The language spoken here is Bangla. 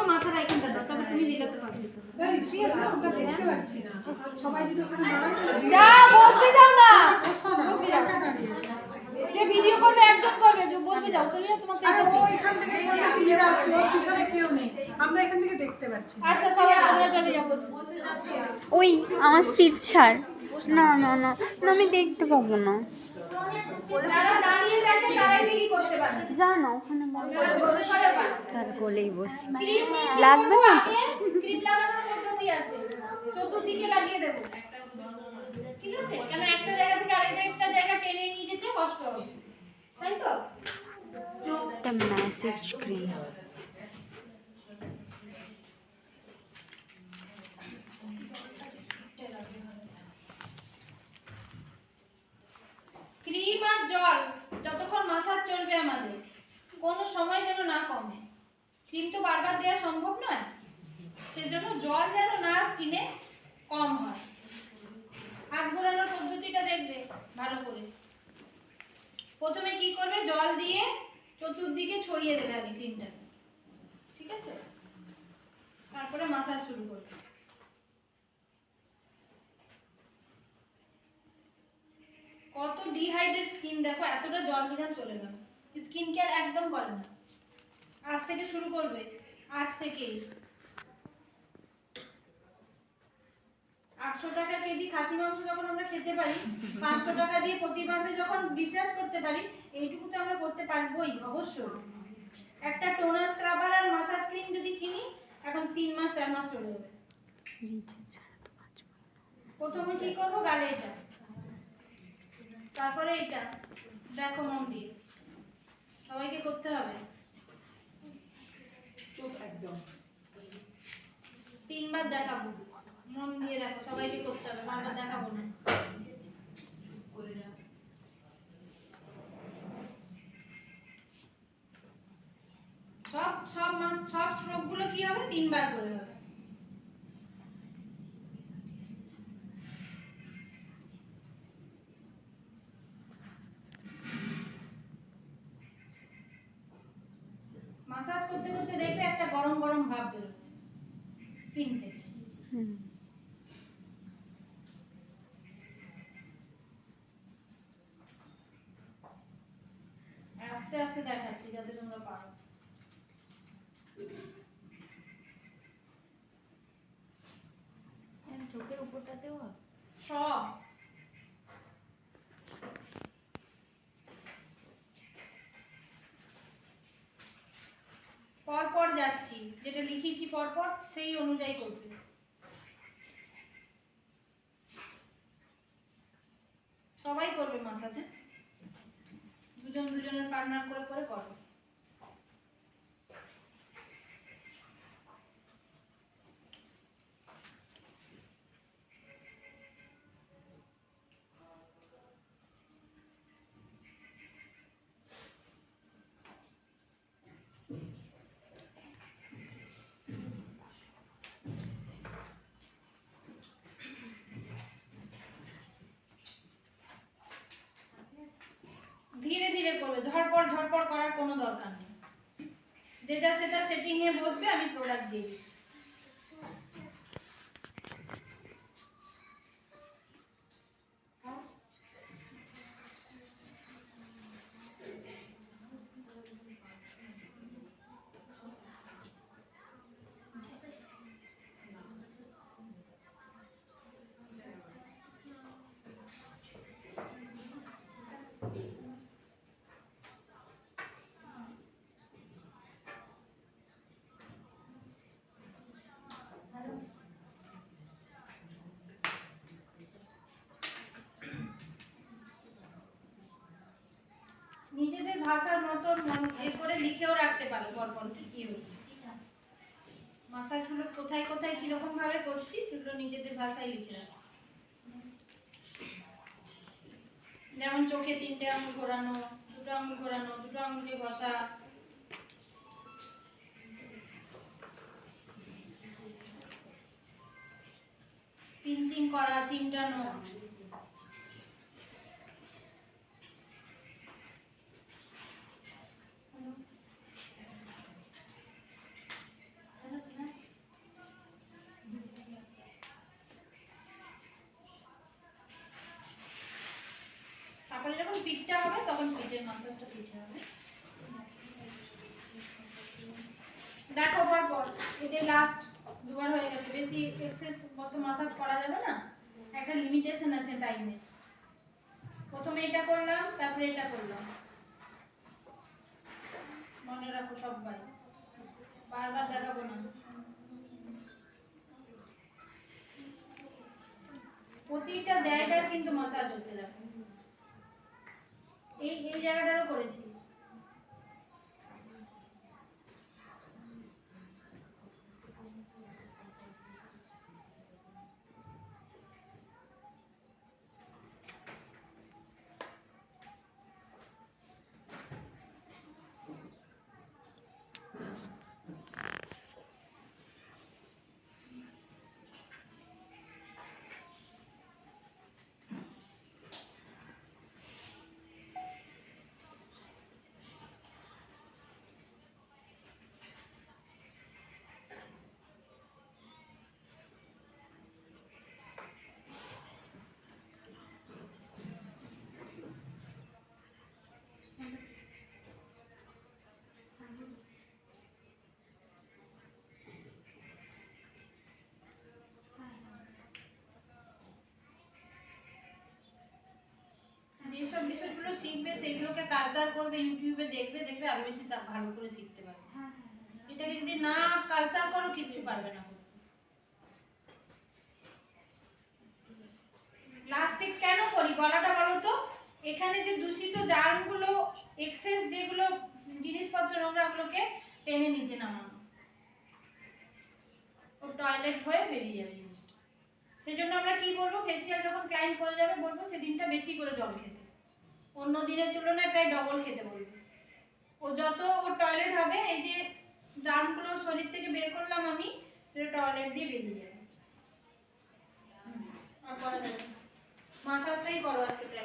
দাও, মাথার আইকনটা দাও, তবে তুমি রিলাতে পারবে। এই ঠিক আছে, আমরা দেখতে পাচ্ছি না। সবাই যদি ওখানে দাঁড়ায়, যা বসবে যাও না, বসো না, ওখানটা দাঁড়িয়ে আছে। যে ভিডিও করবে একজন করবে, যে বসবে যাও, তুমি তোমাকে। আরে ও এখান থেকে করলে সুবিধা হচ্ছে, ওর পিছনে কেউ নেই, আমরা এখান থেকে দেখতে পাচ্ছি না। আচ্ছা সবাই তোমরা চলে যাও, বসবে। ওই আমার সিট ছাড়। না না না না, আমি দেখতে পাবো না। যারা দাঁড়িয়ে দেখে তারাই কি করতে পারবে। জানো ওখানে তার কোলেই বসি। ক্রিম লাগবে না? ক্রিম লাগানোর পদ্ধতি আছে, চতুর্দিকে লাগিয়ে দেবো, ঠিক আছে? কেন একটা জায়গা থেকে আরেকটা জায়গা টেনে নিয়ে যেতে কষ্ট হবে, তাই তো? একটা মেসেজ ক্রিম। ক্রিম আর জল যতক্ষণ মাসাজ চলবে আমাদের, কোনো সময় যেন না কমে। ক্রিম তো বারবার দেওয়া সম্ভব নয়, সেজন্য জল যেন না স্কিনে কম হয়। হাত ঘোরানোর পদ্ধতিটা দেখবে ভালো করে। প্রথমে কি করবে, জল দিয়ে চতুর্দিকে ছড়িয়ে দেবে আগে ক্রিমটা, ঠিক আছে? তারপরে মাসাজ শুরু করবে। কত ডিহাইড্রেট স্কিন দেখো, এতটা জল দিলাম চলে গেল। স্কিন কেয়ার একদম করে না। আজ থেকে শুরু করবে, আজ থেকেই। 800 টাকা কেজি খাসি মাংস যখন আমরা খেতে পারি, 500 টাকা দিয়ে প্রতি মাসে যখন রিচার্জ করতে পারি, এইটুকু তো আমরা করতে পারবোই অবশ্যই। একটা টোনার, স্ক্রাবার আর মাসাজ ক্রিম যদি কিনি, এখন 3 মাস 4 মাস চলে যাবে। প্রথমে কি করবো, গালে এটা, তারপরে এটা। দেখো মন দিয়ে, সবাইকে করতে হবে। একদম 3 বার দেখাবো, মন দিয়ে দেখো, সবাইকে করতে হবে, বারবার দেখাবো না। সব স্ট্রোক গুলো কি হবে, 3 বার করে হবে। মাসাজ করতে করতে দেখবে একটা গরম গরম ভাব বেরোচ্ছে স্কিন থেকে। আস্তে আস্তে দেখাচ্ছি যাতে তোমরা পারো। চোখের উপরটাতেও সব পরপর যাচ্ছি, যেটা লিখেছি পরপর সেই অনুযায়ী করবে। সবাই করবে মাসাজে, দুজন দুজনের পার্টনার করে করে করবে। ধীরে ধীরে করবে, ঝটপট করার কোনো দরকার নেই। যে যা সেটা সেটিং এ বসবে, আমি প্রোডাক্ট দিয়ে দিচ্ছি। নিজেদের ভাষার মতন এরপরে লিখেও রাখতে পারো পরপর কি কি হচ্ছে। মাসাজগুলো কোথায় কোথায় কিরকম ভাবে করছি সেগুলো নিজেদের ভাষায় লিখে রাখো। যেমন চোখে 3টে আঙুল ঘোরানো, 2টো আঙুল ঘোরানো, 2টো আঙুলকে বসা, পিঞ্চিং করা, চিমটানো। পিঠটা হবে তখন পিঠের মাসাজটা পিঠে হবে। দেখো পর এটা লাস্ট দুবার হয়ে গেছে, বেশি এক্সেস মতো মাসাজ করা যাবে না, একটা লিমিটেশন আছে টাইমে। প্রথমে এটা করলাম, তারপরে এটা করলাম, মনে রাখো সবাই, বারবার দেখাবো না। প্রতিটা জায়গায় কিন্তু মাসাজ হতে দেখো, এই এই জায়গাটারও করেছি। যেসব বিষয়গুলো শিখবে সেগুলোকে কালচার করবে, ইউটিউবে দেখবে, দেখবে আরো বেশি ভালো করে শিখতে পারবে। এটাকে যদি না কালচার করো কিচ্ছু পারবে না। প্লাস্টিক কেন করি গলাটা বলো তো, এখানে যে দূষিত জার্মগুলো, এক্সেস যেগুলো জিনিসপত্র নোংরাগুলোকে টেনে নিচে নামানো, ও টয়লেট হয়ে বেরিয়ে যাবে জিনিসটা। সেজন্য আমরা কি বলবো, ফেসিয়াল যখন ক্লায়েন্ট করে যাবে বলবো সেদিনটা বেশি করে জল খেতে, অন্য দিনের তুলনায় প্রায় ডবল খেতে বলবো। ও যত ওর টয়লেট হবে, এই যে জার্মগুলো শরীর থেকে বের করলাম আমি, সেটা টয়লেট দিয়ে বেরিয়ে যাবে। আর করা যাবে, মাসাজটাই করো আজকে।